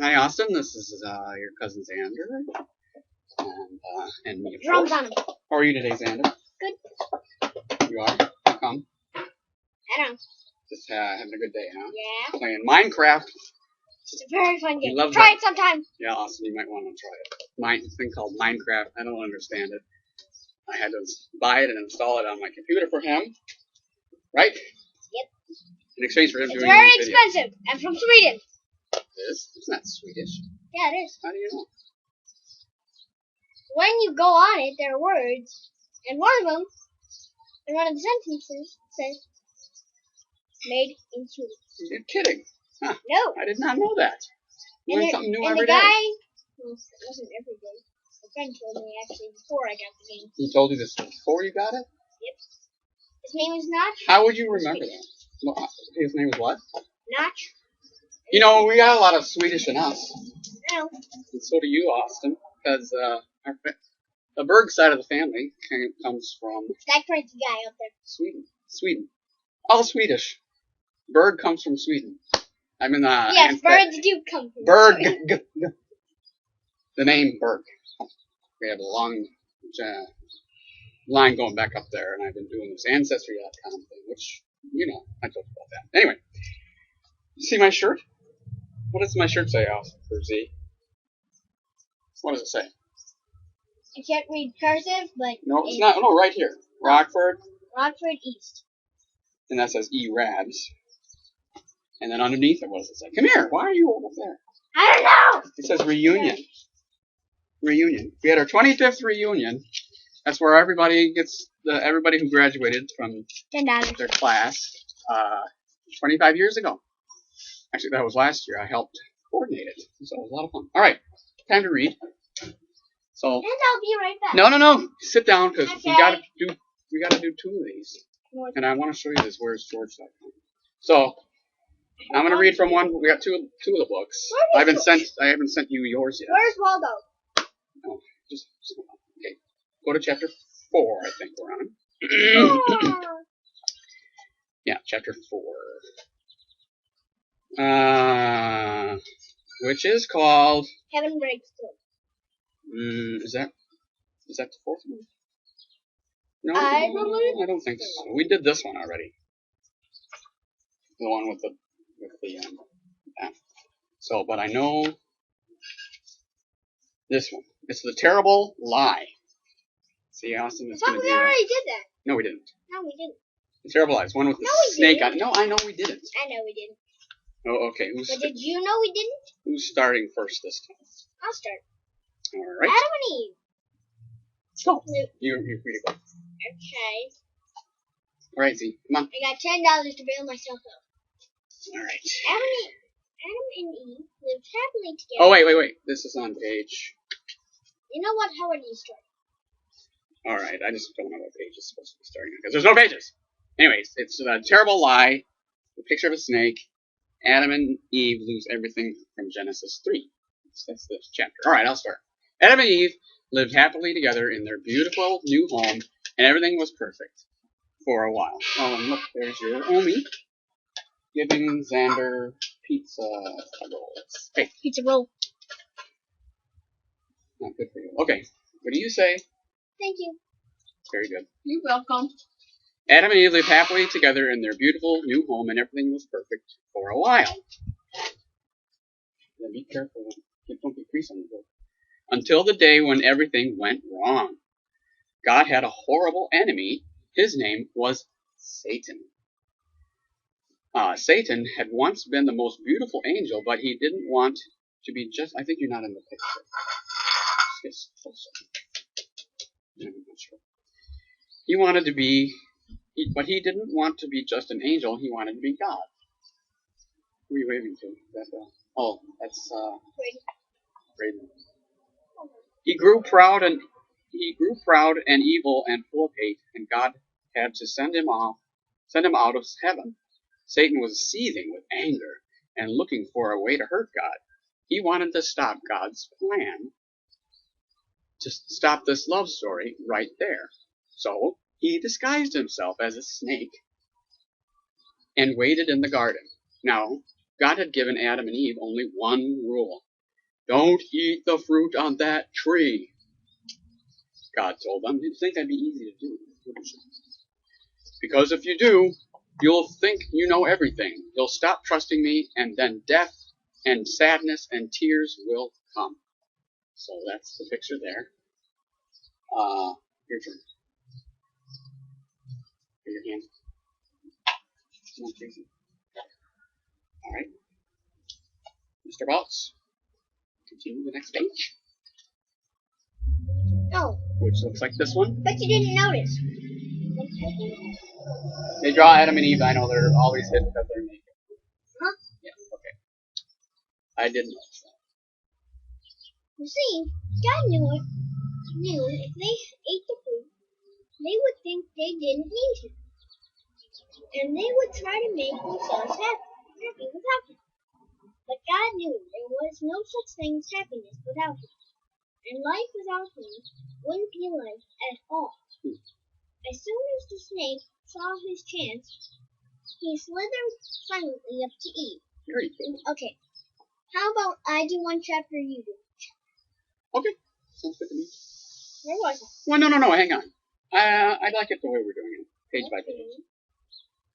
Hi, Austin. This is your cousin Xander, and me, of Drums course. on him. How are you today, Xander? Good. You are? How come? I don't know. Just having a good day, huh? Yeah. Playing Minecraft. It's a very fun game. love Try that. it sometime. Yeah, Austin, you might want to try it. This thing called Minecraft. I don't understand it. I had to buy it and install it on my computer for him. Right? Yep. In exchange for him It's doing very video. expensive. I'm from Sweden. It is? It's not Swedish. Yeah, it is. How do you know? When you go on it, there are words, and one of the sentences says, made in Sweden. You're kidding. Huh. No. I did not know that. You learn something new every the day. guy, well, it wasn't every day. A friend told me actually before I got the game. He told you this before you got it? Yep. His name is Notch. How would you remember that? Well, his name was what? Notch. You know, we got a lot of Swedish in us. No. And so do you, Austin. Because the Berg side of the family comes from That crazy guy out there. Sweden. All Swedish. Berg comes from Sweden. I mean, yes, birds do come from Berg. Sweden. The name Berg. We have a long line going back up there, and I've been doing this Ancestry.com thing, which, you know, I talked about that. Anyway, see my shirt? What does my shirt say, Austin, for Z? What does it say? I can't read cursive, but No, it's not. No, right here. Rockford. Rockford East. And that says E-Rabs. And then underneath it, what does it say? Come here. Why are you over there? I don't know. It says reunion. Reunion. We had our 25th reunion. That's where everybody gets everybody who graduated from $10. their class 25 years ago. Actually, that was last year. I helped coordinate it, so it was a lot of fun. All right, time to read. So. And I'll be right back. No. Sit down because okay. we gotta do 2 of these, and I want to show you this. Where's George.com? So I'm gonna read from one. We got two of the books. I haven't sent you yours yet. Where's Waldo? No, just okay. Go to chapter 4. I think we're on. Yeah, chapter 4. Which is called Heaven Breaks Through. Is that the 4th one? No, I don't think so. We did this one already. The one with the So, but I know this one. It's The Terrible Lie. See, Austin is going to do that. We already did that. No, we didn't. No, we didn't. The Terrible Lie. It's one with the snake on it. No, I know we didn't. I know we didn't. Oh, okay. But did you know we didn't? Who's starting first this time? I'll start. All right. Adam and Eve. Go. You're free to go. Okay. All right, Z. Come on. I got $10 to bail myself out. All right. Adam and Eve lived happily together. Oh, wait. This is on page. You know what? How would you start? All right. I just don't know what page is supposed to be starting on because there's no pages. Anyways, it's a terrible lie. The picture of a snake. Adam and Eve lose everything from Genesis 3. That's the chapter. All right, I'll start. Adam and Eve lived happily together in their beautiful new home, and everything was perfect for a while. Oh, and look, there's your Omi giving Xander pizza rolls. Hey. Pizza roll. Not good for you. Okay, what do you say? Thank you. Very good. You're welcome. Adam and Eve lived happily together in their beautiful new home, and everything was perfect for a while. Then be careful. Don't be crease on the book. Until the day when everything went wrong. God had a horrible enemy. His name was Satan. Satan had once been the most beautiful angel, but he didn't want to be just... I think you're not in the picture. Yes, closer. I'm not sure. He wanted to be... But he didn't want to be just an angel. He wanted to be God. Who are you waving to? That's Braden. He grew proud and evil and full of hate, and God had to send him out of heaven. Satan was seething with anger and looking for a way to hurt God. He wanted to stop God's plan to stop this love story right there. So he disguised himself as a snake and waited in the garden. Now, God had given Adam and Eve only one rule. Don't eat the fruit on that tree, God told them. You'd think that'd be easy to do. Because if you do, you'll think you know everything. You'll stop trusting me, and then death and sadness and tears will come. So that's the picture there. Your turn. Put your hand. Come on, Tracy. All right. Mr. Baltz, continue the next page. Oh. Which looks like this one. But you didn't notice. They draw Adam and Eve. I know they're always hid because they're naked. Huh? Yeah, okay. I didn't notice that. You see, God knew if they ate the fruit, they would think they didn't need him. And they would try to make themselves happy without him. But God knew there was no such thing as happiness without him. And life without him wouldn't be life at all. As soon as the snake saw his chance, he slithered silently up to Eve. Very good. Okay, how about I do one chapter, you do? Okay, sounds good to me. Where was I? Well, no, hang on. I like it the way we're doing it, page by page.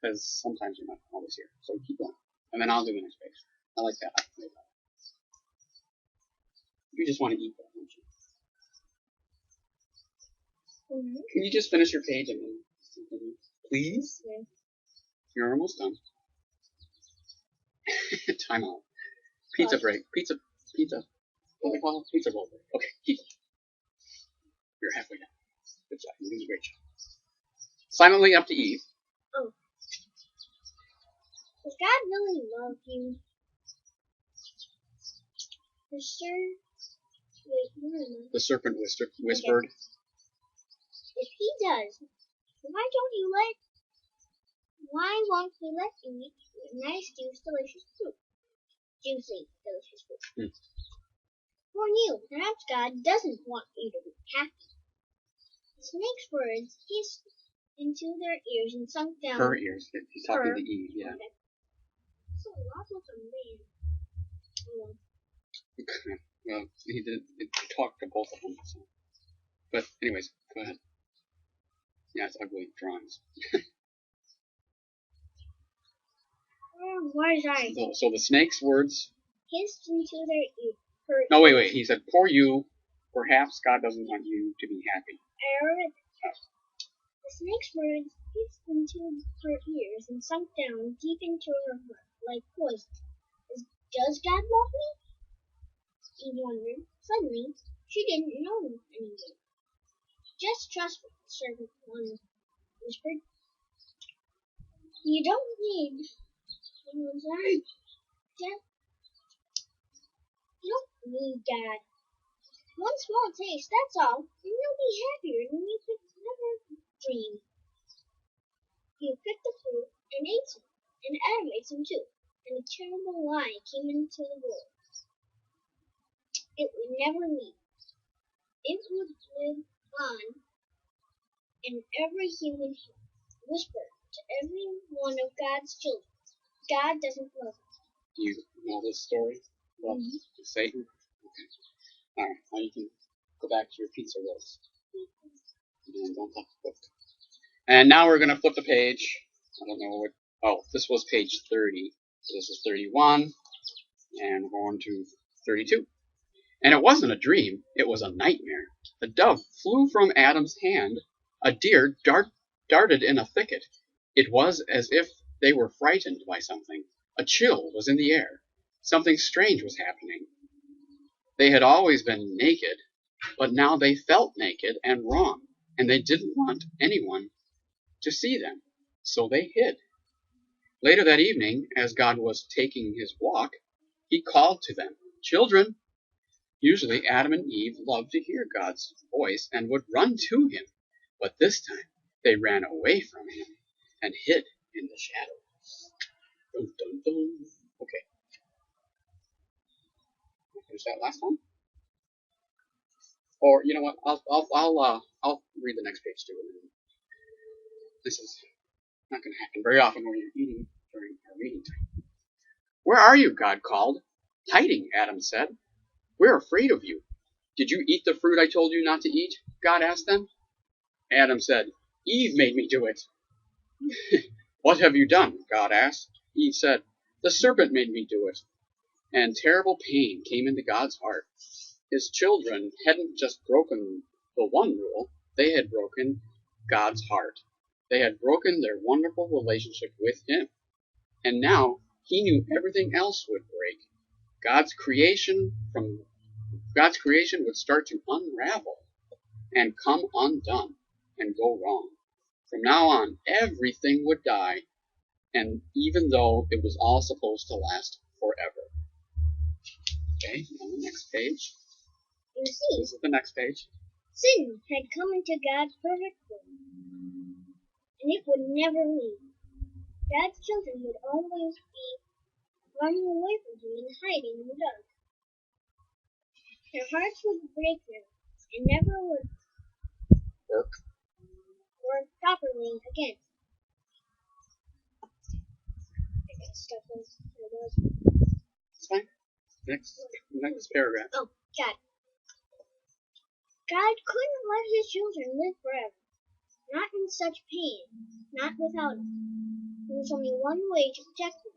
Because sometimes you're not always here. So keep going. And then I'll do the next page. I like that. You just want to eat that, don't you? Mm-hmm. Can you just finish your page and then continue? Please? Yeah. You're almost done. Time out. Pizza break. Pizza. What do we call it? Pizza roll break. Okay, keep it. You're halfway done. Good job. You're doing a great job. Silently up to Eve. Oh. Does God really love you? The serpent whispered. Okay. If he does, why won't he let you eat nice, delicious fruit? Juicy, delicious fruit. For you, perhaps God doesn't want you to be happy. The snake's words hissed into their ears and sunk down. Her ears. He's talking to Eve, yeah. Okay. So what was a man? Well, he talked to both of them. So. But anyways, go ahead. Yeah, it's ugly drawings. Where's I? So the snake's words hissed into their ears. No, wait. He said, "Poor you. Perhaps God doesn't want you to be happy." The snake's words hissed into her ears and sunk down deep into her heart like poison. Does God love me? Eve wondered. Suddenly, she didn't know anymore. Just trust me, the servant one whispered. You don't need God. One small taste, that's all, and you'll be happier than you could ever dream. You picked the fruit and ate some, and Adam ate some too, and a terrible lie came into the world. It would never leave. It would live on in every human heart. Whisper to every one of God's children. God doesn't love us. You know this story about Satan? Okay. Alright, now you can go back to your pizza rolls. And don't touch the book. And now we're going to flip the page. I don't know what... Oh, this was page 30. So this is 31. And we're going to 32. And it wasn't a dream. It was a nightmare. A dove flew from Adam's hand. A deer darted in a thicket. It was as if they were frightened by something. A chill was in the air. Something strange was happening. They had always been naked, but now they felt naked and wrong, and they didn't want anyone to see them, so they hid. Later that evening, as God was taking his walk, he called to them, "Children." Usually Adam and Eve loved to hear God's voice and would run to him, but this time they ran away from him and hid in the shadows. Dun, dun, dun. Okay. Finish that last one. Or you know what? I'll read the next page too. This is not going to happen very often when you're eating during our reading time. Where are you? God called. Hiding, Adam said. We're afraid of you. Did you eat the fruit I told you not to eat? God asked them. Adam said, Eve made me do it. What have you done? God asked. Eve said, The serpent made me do it. And terrible pain came into God's heart. His children hadn't just broken the one rule, they had broken God's heart. They had broken their wonderful relationship with Him. And now He knew everything else would break. God's creation would start to unravel and come undone and go wrong. From now on, everything would die, and even though it was all supposed to last forever. Okay, on the next page. You see, This is the next page. sin had come into God's perfect world, and it would never leave. God's children would always be running away from Him and hiding in the dark. Their hearts would break them and never would Work. work properly again. I got stuff on my nose. It's fine. Next paragraph. Oh, God. God couldn't let His children live forever. Not in such pain. Not without it. There was only one way to protect them.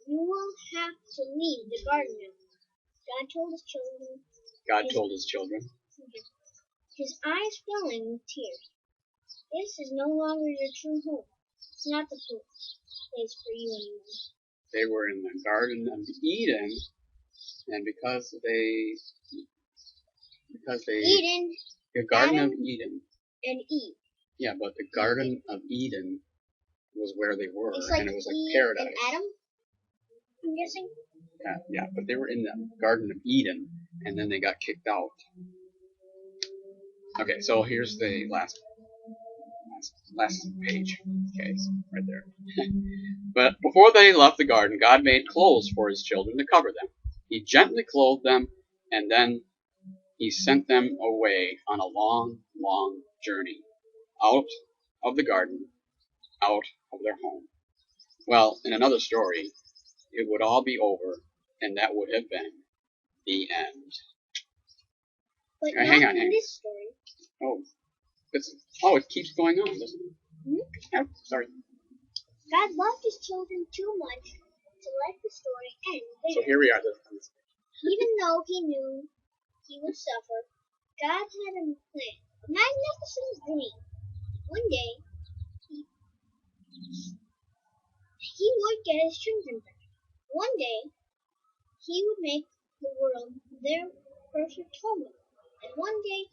You will have to leave the garden now. God told His children. His eyes filling with tears. This is no longer your true home. It's not the place for you anymore. They were in the Garden of Eden, and because they Eden. The Garden Adam of Eden. And Eve. Yeah, but the Garden of Eden was where they were, like and it was like Eve paradise. and Adam, I'm guessing. Yeah, but they were in the Garden of Eden, and then they got kicked out. Okay, so here's the last page. Okay, so right there. But before they left the garden, God made clothes for His children to cover them. He gently clothed them, and then He sent them away on a long, long journey, out of the garden, out of their home. Well, in another story, it would all be over, and that would have been the end. But Hang not on. in this story. It keeps going on, doesn't it? Mm-hmm. Oh, sorry. God loved His children too much to let the story end there. So here we are. Even though He knew He would suffer, God had a plan, a magnificent dream. One day, He would get His children back. One day, He would make the world their perfect home. And one day,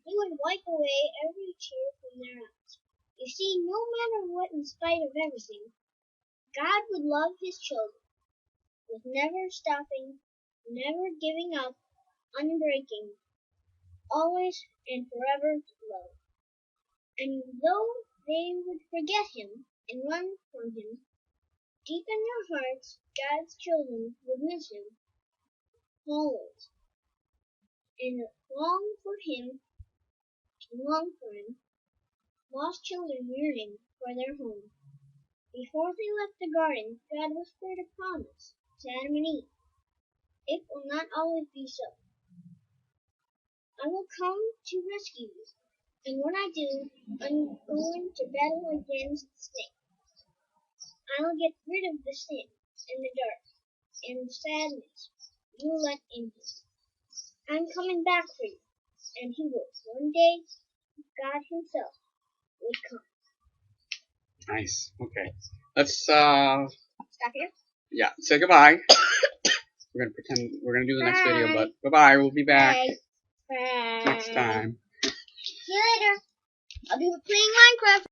He would wipe away every tear from their eyes. You see, no matter what, in spite of everything, God would love His children, with never stopping, never giving up, unbreaking, always and forever love. And though they would forget Him and run from Him, deep in their hearts, God's children would miss Him always, and long for Him, lost children yearning for their home. Before they left the garden, God whispered a promise to Adam and Eve. It will not always be so. I will come to rescue you, and when I do, I'm going to battle against the snake. I'll get rid of the sin and the dark and the sadness you let in. I'm coming back for you, and He will. One day, God Himself would come. Nice. Okay. Let's Stop here? Yeah, say goodbye. We're gonna do the next video, but bye-bye. We'll be back Bye. next time. See you later. I'll be playing Minecraft.